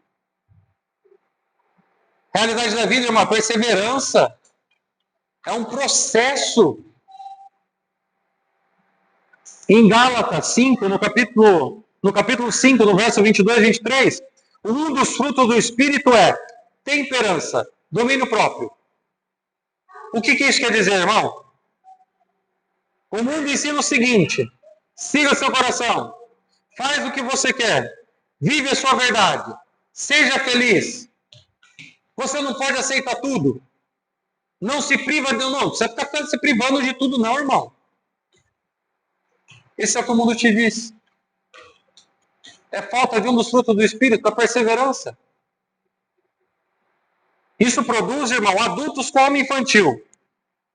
A realidade da vida é uma perseverança. É um processo. Em Gálatas 5, no capítulo 5, no verso 22 e 23, um dos frutos do Espírito é temperança, domínio próprio. O que isso quer dizer, irmão? O mundo ensina o seguinte: siga seu coração, faz o que você quer, vive a sua verdade, seja feliz. Você não pode aceitar tudo. Não se priva de não. Você está se privando de tudo, não, irmão. Esse é o que o mundo te diz. É falta de um dos frutos do Espírito, a perseverança. Isso produz, irmão, adultos com homem infantil.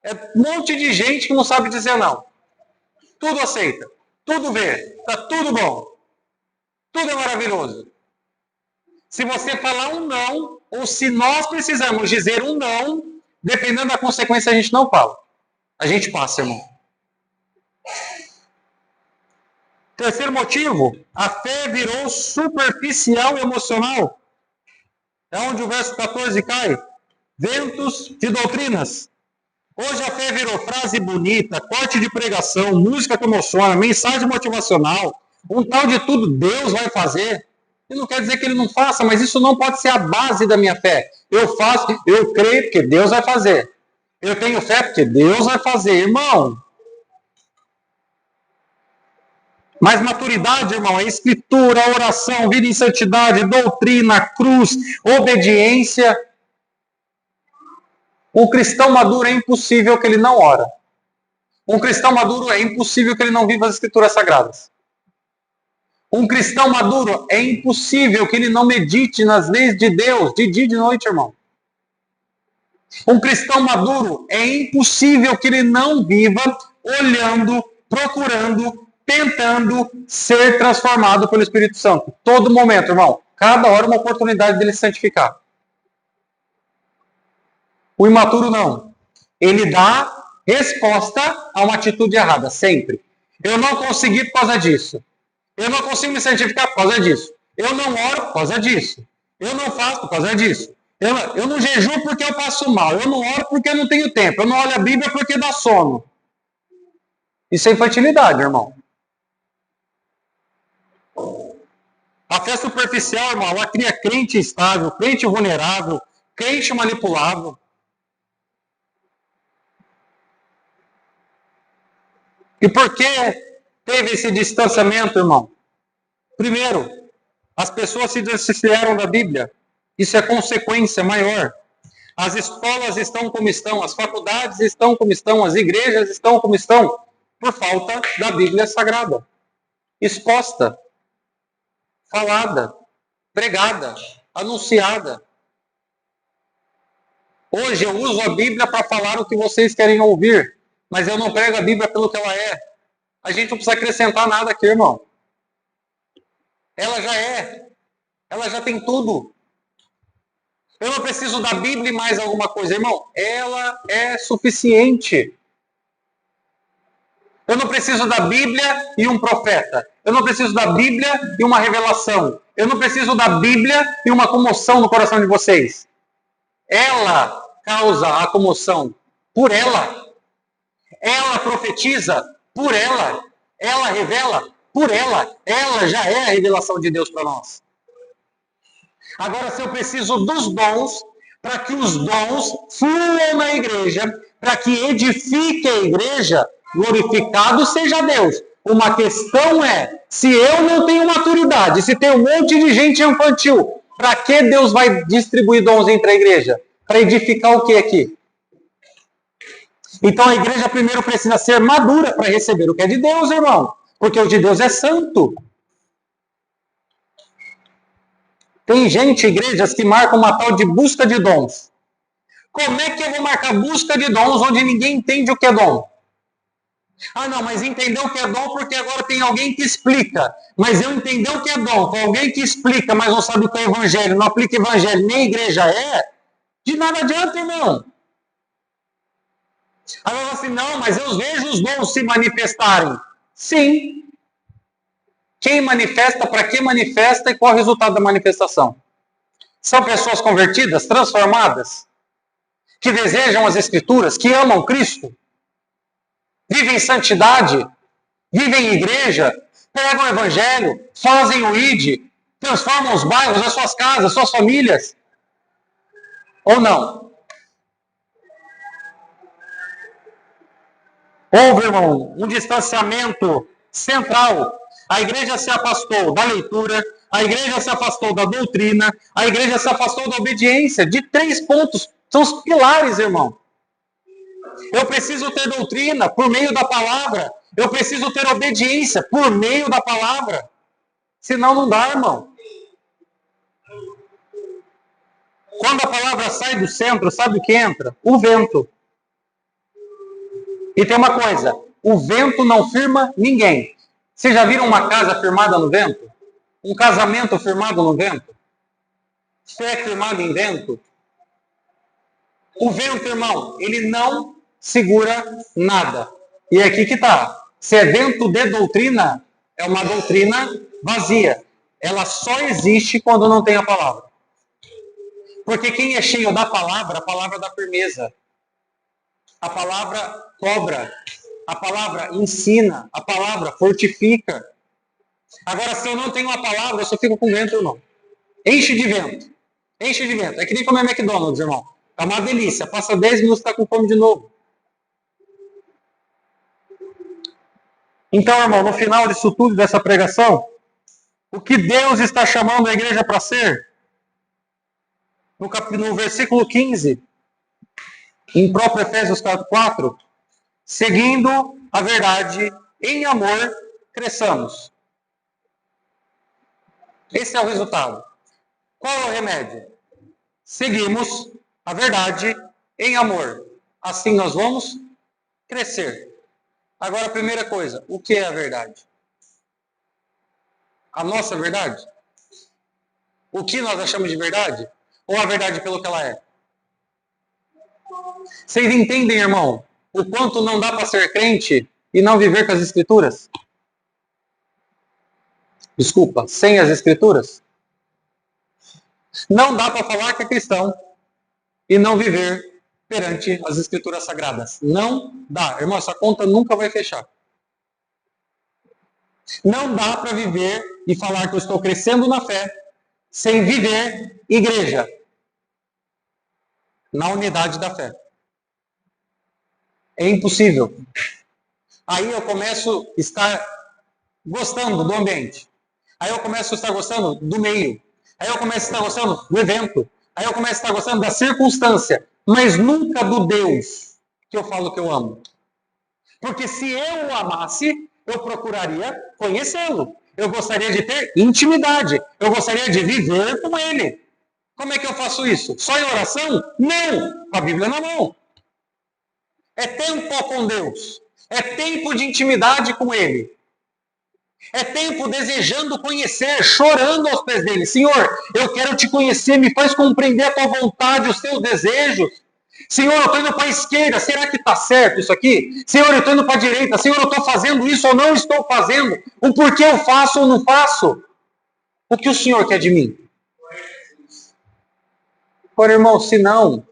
É um monte de gente que não sabe dizer não. Tudo aceita, tudo vê, tá tudo bom. Tudo é maravilhoso. Se você falar um não, ou se nós precisamos dizer um não, dependendo da consequência, a gente não fala. A gente passa, irmão. Terceiro motivo, a fé virou superficial e emocional. É onde o verso 14 cai. Ventos de doutrinas. Hoje a fé virou frase bonita, corte de pregação, música que emociona, mensagem motivacional. Um tal de tudo Deus vai fazer. E não quer dizer que ele não faça, mas isso não pode ser a base da minha fé. Eu faço, eu creio porque Deus vai fazer. Eu tenho fé porque Deus vai fazer, irmão. Mas maturidade, irmão, é escritura, oração, vida em santidade, doutrina, cruz, obediência. Um cristão maduro é impossível que ele não ora. Um cristão maduro é impossível que ele não viva as escrituras sagradas. Um cristão maduro é impossível que ele não medite nas leis de Deus de dia e de noite, irmão. Um cristão maduro é impossível que ele não viva olhando, procurando, tentando ser transformado pelo Espírito Santo. Todo momento, irmão. Cada hora uma oportunidade dele se santificar. O imaturo não. Ele dá resposta a uma atitude errada, sempre. Eu não consegui por causa disso. Eu não consigo me santificar por causa disso. Eu não oro por causa disso. Eu não faço por causa disso. Eu não jejuo porque eu passo mal. Eu não oro porque eu não tenho tempo. Eu não olho a Bíblia porque dá sono. Isso é infantilidade, irmão. A fé superficial, irmão, ela cria crente instável, crente vulnerável, crente manipulável. E por que teve esse distanciamento, irmão? Primeiro, as pessoas se distanciaram da Bíblia. Isso é consequência maior. As escolas estão como estão, as faculdades estão como estão, as igrejas estão como estão, por falta da Bíblia Sagrada. Exposta, falada, pregada, anunciada. Hoje eu uso a Bíblia para falar o que vocês querem ouvir, mas eu não prego a Bíblia pelo que ela é. A gente não precisa acrescentar nada aqui, irmão. Ela já é. Ela já tem tudo. Eu não preciso da Bíblia e mais alguma coisa, irmão. Ela é suficiente. Eu não preciso da Bíblia e um profeta. Eu não preciso da Bíblia e uma revelação. Eu não preciso da Bíblia e uma comoção no coração de vocês. Ela causa a comoção por ela. Ela profetiza por ela. Ela revela por ela. Ela já é a revelação de Deus para nós. Agora, se eu preciso dos dons, para que os dons fluam na igreja, para que edifique a igreja, glorificado seja Deus. Uma questão é, se eu não tenho maturidade, se tem um monte de gente infantil, para que Deus vai distribuir dons entre a igreja? Para edificar o que aqui? Então a igreja primeiro precisa ser madura para receber o que é de Deus, irmão. Porque o de Deus é santo. Tem gente, igrejas, que marcam uma tal de busca de dons. Como é que eu vou marcar busca de dons onde ninguém entende o que é dom? Ah, não, mas entendeu o que é dom porque agora tem alguém que explica. Mas eu entendi o que é dom com alguém que explica, mas não sabe o que é evangelho, não aplica evangelho, nem igreja é, de nada adianta, irmão. Agora assim, não, mas eu vejo os dons se manifestarem. Sim. Quem manifesta, para que manifesta e qual é o resultado da manifestação? São pessoas convertidas, transformadas, que desejam as Escrituras, que amam Cristo, vivem em santidade, vivem em igreja, pregam o Evangelho, fazem o ID, transformam os bairros, as suas casas, as suas famílias. Ou não? Houve, irmão, um distanciamento central. A igreja se afastou da leitura, a igreja se afastou da doutrina, a igreja se afastou da obediência. De 3 pontos, são os pilares, irmão. Eu preciso ter doutrina por meio da palavra. Eu preciso ter obediência por meio da palavra. Senão não dá, irmão. Quando a palavra sai do centro, sabe o que entra? O vento. E tem uma coisa, o vento não firma ninguém. Vocês já viram uma casa firmada no vento? Um casamento firmado no vento? Fé firmada em vento? O vento, irmão, ele não segura nada. E é aqui que está. Se é vento de doutrina, é uma doutrina vazia. Ela só existe quando não tem a palavra. Porque quem é cheio da palavra, a palavra dá firmeza. A palavra cobra. A palavra ensina. A palavra fortifica. Agora, se eu não tenho a palavra, eu só fico com vento, irmão. Enche de vento. Enche de vento. É que nem comer McDonald's, irmão. É uma delícia. Passa 10 minutos e está com fome de novo. Então, irmão, no final disso tudo, dessa pregação, o que Deus está chamando a igreja para ser? No versículo 15, em próprio Efésios 4, seguindo a verdade em amor, cresçamos. Esse é o resultado. Qual é o remédio? Seguimos a verdade em amor. Assim nós vamos crescer. Agora, a primeira coisa, o que é a verdade? A nossa verdade? O que nós achamos de verdade? Ou a verdade pelo que ela é? Vocês entendem, irmão, o quanto não dá para ser crente e não viver com as Escrituras? Desculpa, sem as Escrituras? Não dá para falar que é cristão e não viver perante as Escrituras Sagradas. Não dá. Irmão, essa conta nunca vai fechar. Não dá para viver e falar que eu estou crescendo na fé sem viver igreja na unidade da fé. É impossível. Aí eu começo a estar gostando do ambiente. Aí eu começo a estar gostando do meio. Aí eu começo a estar gostando do evento. Aí eu começo a estar gostando da circunstância. Mas nunca do Deus que eu falo que eu amo. Porque se eu o amasse, eu procuraria conhecê-lo. Eu gostaria de ter intimidade. Eu gostaria de viver com ele. Como é que eu faço isso? Só em oração? Não! Com a Bíblia na mão. É tempo com Deus. É tempo de intimidade com ele. É tempo desejando conhecer, chorando aos pés dele. Senhor, eu quero te conhecer, me faz compreender a tua vontade, os teus desejos. Senhor, eu estou indo para a esquerda, será que está certo isso aqui? Senhor, eu estou indo para a direita, Senhor, eu estou fazendo isso ou não estou fazendo? O porquê eu faço ou não faço? O que o Senhor quer de mim? Ora, irmão, se não,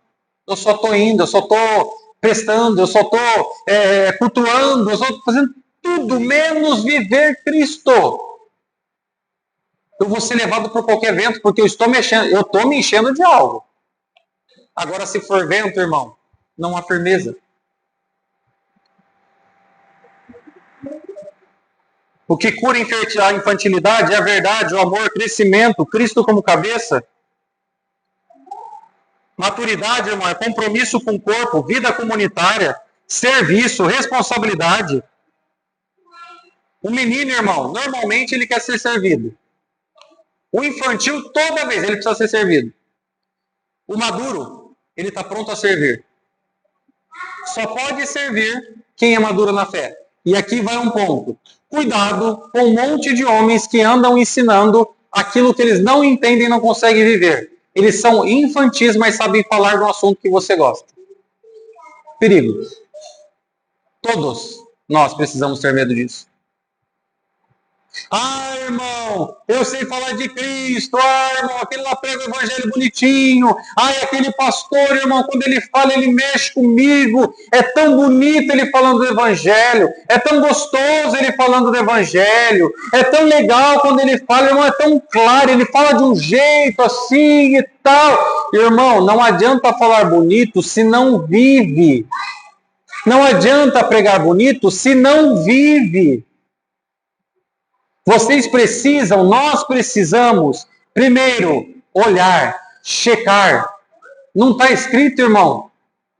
eu só estou indo, eu só estou prestando, eu só estou cultuando, eu só estou fazendo tudo menos viver Cristo. Eu vou ser levado por qualquer vento, porque eu estou me enchendo de algo. Agora, se for vento, irmão, não há firmeza. O que cura a infantilidade é a verdade, o amor, o crescimento, Cristo como cabeça. Maturidade, irmão, é compromisso com o corpo, vida comunitária, serviço, responsabilidade. O menino, irmão, normalmente ele quer ser servido. O infantil, toda vez, ele precisa ser servido. O maduro, ele está pronto a servir. Só pode servir quem é maduro na fé. E aqui vai um ponto. Cuidado com um monte de homens que andam ensinando aquilo que eles não entendem e não conseguem viver. Eles são infantis, mas sabem falar de um assunto que você gosta. Perigo. Todos nós precisamos ter medo disso. Ah, irmão, eu sei falar de Cristo. Ah, irmão, aquele lá prega o evangelho bonitinho. Ah, aquele pastor, irmão, quando ele fala, ele mexe comigo. É tão bonito ele falando do evangelho. É tão gostoso ele falando do evangelho. É tão legal quando ele fala, irmão, é tão claro. Ele fala de um jeito assim e tal. Irmão, não adianta falar bonito se não vive. Não adianta pregar bonito se não vive. Vocês precisam, nós precisamos, primeiro, olhar, checar. Não está escrito, irmão,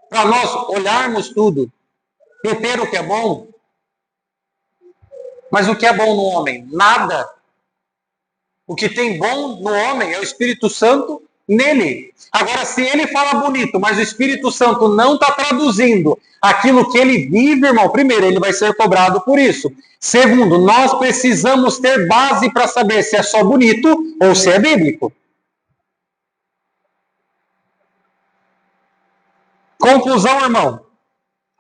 para nós olharmos tudo, reter o que é bom. Mas o que é bom no homem? Nada. O que tem bom no homem é o Espírito Santo nele. Agora, se ele fala bonito, mas o Espírito Santo não está traduzindo aquilo que ele vive, irmão, primeiro, ele vai ser cobrado por isso. Segundo, nós precisamos ter base para saber se é só bonito ou se é bíblico. Conclusão, irmão.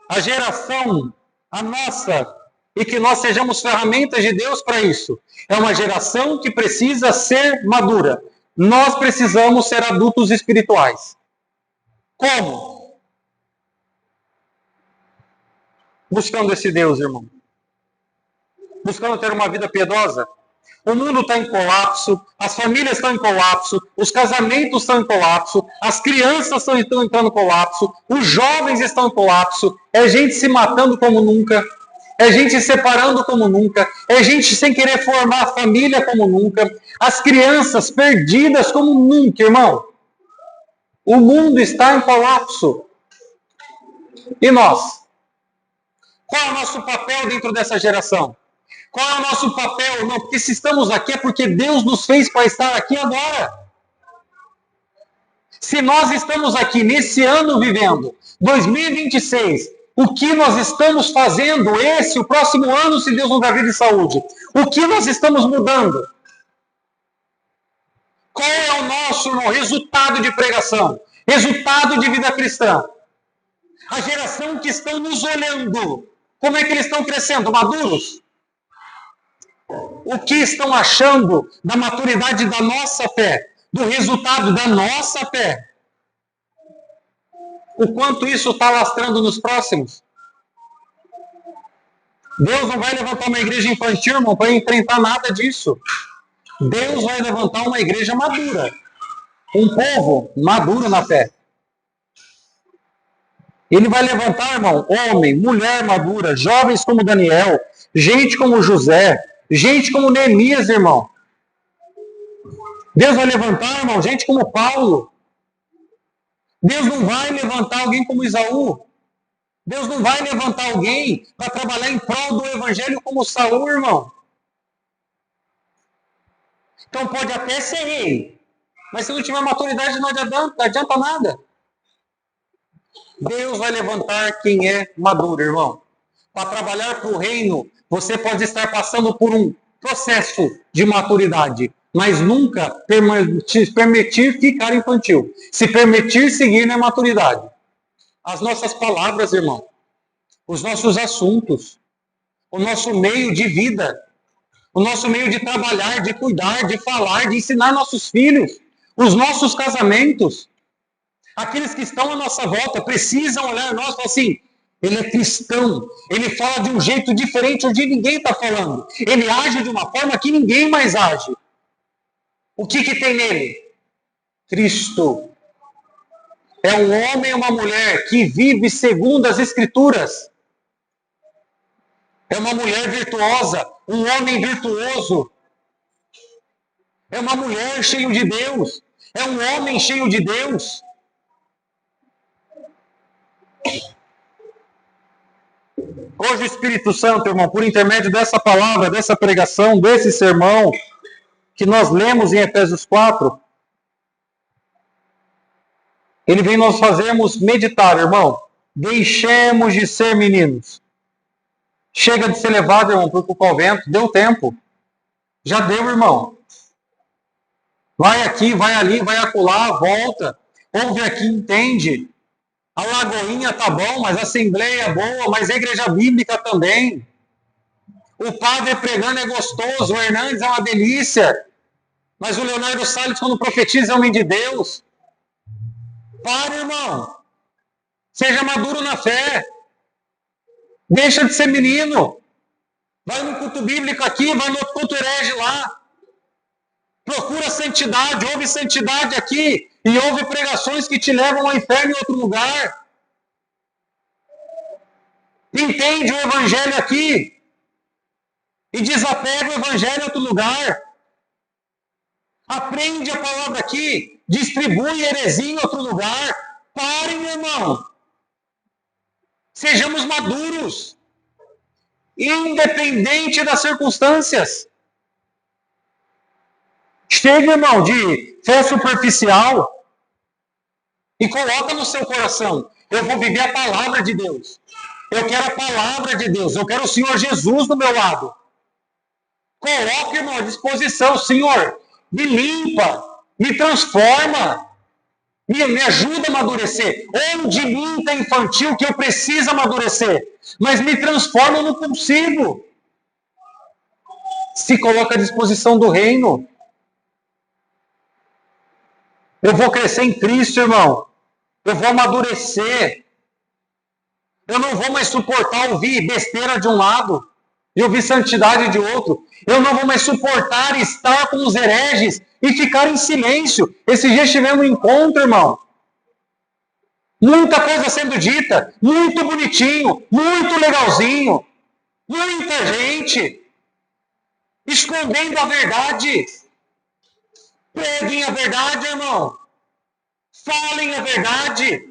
A geração, a nossa, e que nós sejamos ferramentas de Deus para isso, é uma geração que precisa ser madura. Nós precisamos ser adultos espirituais. Como? Buscando esse Deus, irmão. Buscando ter uma vida piedosa. O mundo está em colapso, as famílias estão em colapso, os casamentos estão em colapso, as crianças estão entrando em colapso, os jovens estão em colapso, é gente se matando como nunca, é gente se separando como nunca, é gente sem querer formar família como nunca, as crianças perdidas como nunca, irmão. O mundo está em colapso. E nós? Qual é o nosso papel dentro dessa geração? Qual é o nosso papel? Não, porque se estamos aqui é porque Deus nos fez para estar aqui agora. Se nós estamos aqui nesse ano vivendo, 2026, o que nós estamos fazendo o próximo ano, se Deus nos dá vida e saúde? O que nós estamos mudando? Qual é o nosso, irmão, resultado de pregação? Resultado de vida cristã? A geração que estão nos olhando, como é que eles estão crescendo? Maduros? O que estão achando da maturidade da nossa fé, do resultado da nossa fé? O quanto isso está lastrando nos próximos? Deus não vai levantar uma igreja infantil, irmão, para enfrentar nada disso. Deus vai levantar uma igreja madura. Um povo maduro na fé. Ele vai levantar, irmão, homem, mulher madura, jovens como Daniel, gente como José, gente como Neemias, irmão. Deus vai levantar, irmão, gente como Paulo. Deus não vai levantar alguém como Isaú. Deus não vai levantar alguém para trabalhar em prol do evangelho como Saul, irmão. Então pode até ser rei, mas se não tiver maturidade não adianta nada. Deus vai levantar quem é maduro, irmão. Para trabalhar para o reino, você pode estar passando por um processo de maturidade, mas nunca permitir ficar infantil. Se permitir seguir na maturidade. As nossas palavras, irmão, os nossos assuntos, o nosso meio de vida, o nosso meio de trabalhar, de cuidar, de falar, de ensinar nossos filhos, os nossos casamentos, aqueles que estão à nossa volta precisam olhar nós e falar assim: ele é cristão, ele fala de um jeito diferente onde ninguém está falando, ele age de uma forma que ninguém mais age. O que tem nele? Cristo. É um homem e uma mulher que vive segundo as Escrituras. É uma mulher virtuosa, um homem virtuoso. É uma mulher cheia de Deus. É um homem cheio de Deus. Hoje o Espírito Santo, irmão, por intermédio dessa palavra, dessa pregação, desse sermão que nós lemos em Efésios 4, ele vem nós fazermos meditar, irmão. Deixemos de ser meninos. Chega de ser levado, irmão, por o vento. Deu tempo. Já deu, irmão. Vai aqui, vai ali, vai acolá, volta. Ouve aqui, entende. A Lagoinha tá bom, mas a Assembleia é boa, mas a Igreja Bíblica também. O padre pregando é gostoso, o Hernandes é uma delícia. Mas o Leonardo Salles, quando profetiza, é homem de Deus. Para, irmão. Seja maduro na fé. Deixa de ser menino. Vai no culto bíblico aqui, vai no culto herege lá. Procura santidade, ouve santidade aqui. E ouve pregações que te levam ao inferno em outro lugar. Entende o evangelho aqui. E desapega o evangelho em outro lugar. Aprende a palavra aqui. Distribui heresia em outro lugar. Parem, irmão. Sejamos maduros. Independente das circunstâncias. Chega, irmão, de fé superficial e coloca no seu coração: eu vou viver a palavra de Deus. Eu quero a palavra de Deus. Eu quero o Senhor Jesus do meu lado. Coloque, irmão, à disposição: Senhor, me limpa, me transforma, me ajuda a amadurecer. Onde em mim está infantil que eu preciso amadurecer, mas me transforma, eu não consigo. Se coloca à disposição do reino. Eu vou crescer em Cristo, irmão. Eu vou amadurecer. Eu não vou mais suportar ouvir besteira de um lado e ouvir santidade de outro. Eu não vou mais suportar estar com os hereges e ficar em silêncio. Esse dia tivemos um encontro, irmão. Muita coisa sendo dita, muito bonitinho, muito legalzinho. Muita gente escondendo a verdade. Preguem a verdade, irmão. Falem a verdade.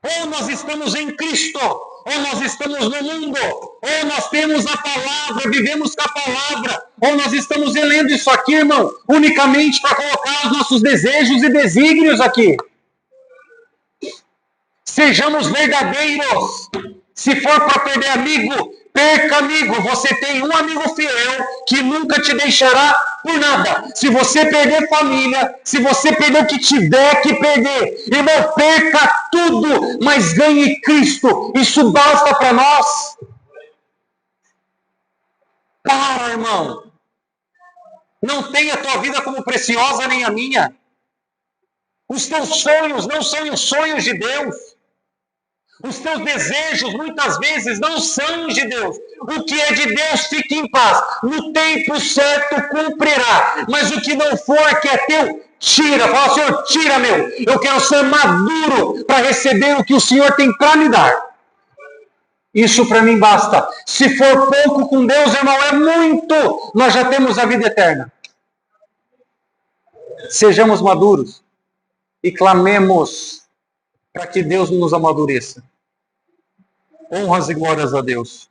Ou nós estamos em Cristo, ou nós estamos no mundo, ou nós temos a palavra, vivemos com a palavra, ou nós estamos lendo isso aqui, irmão, unicamente para colocar os nossos desejos e desígnios aqui. Sejamos verdadeiros. Se for para perder amigo, perca amigo. Você tem um amigo fiel que nunca te deixará por nada. Se você perder família, se você perder o que tiver que perder, irmão, perca tudo, mas ganhe Cristo. Isso basta para nós. Para, irmão. Não tenha a tua vida como preciosa nem a minha. Os teus sonhos não são os sonhos de Deus. Os teus desejos, muitas vezes, não são de Deus. O que é de Deus, fique em paz. No tempo certo, cumprirá. Mas o que não for, que é teu, tira. Fala, Senhor, tira, meu. Eu quero ser maduro para receber o que o Senhor tem para me dar. Isso para mim basta. Se for pouco com Deus, irmão, é muito. Nós já temos a vida eterna. Sejamos maduros e clamemos para que Deus nos amadureça. Honras e glórias a Deus.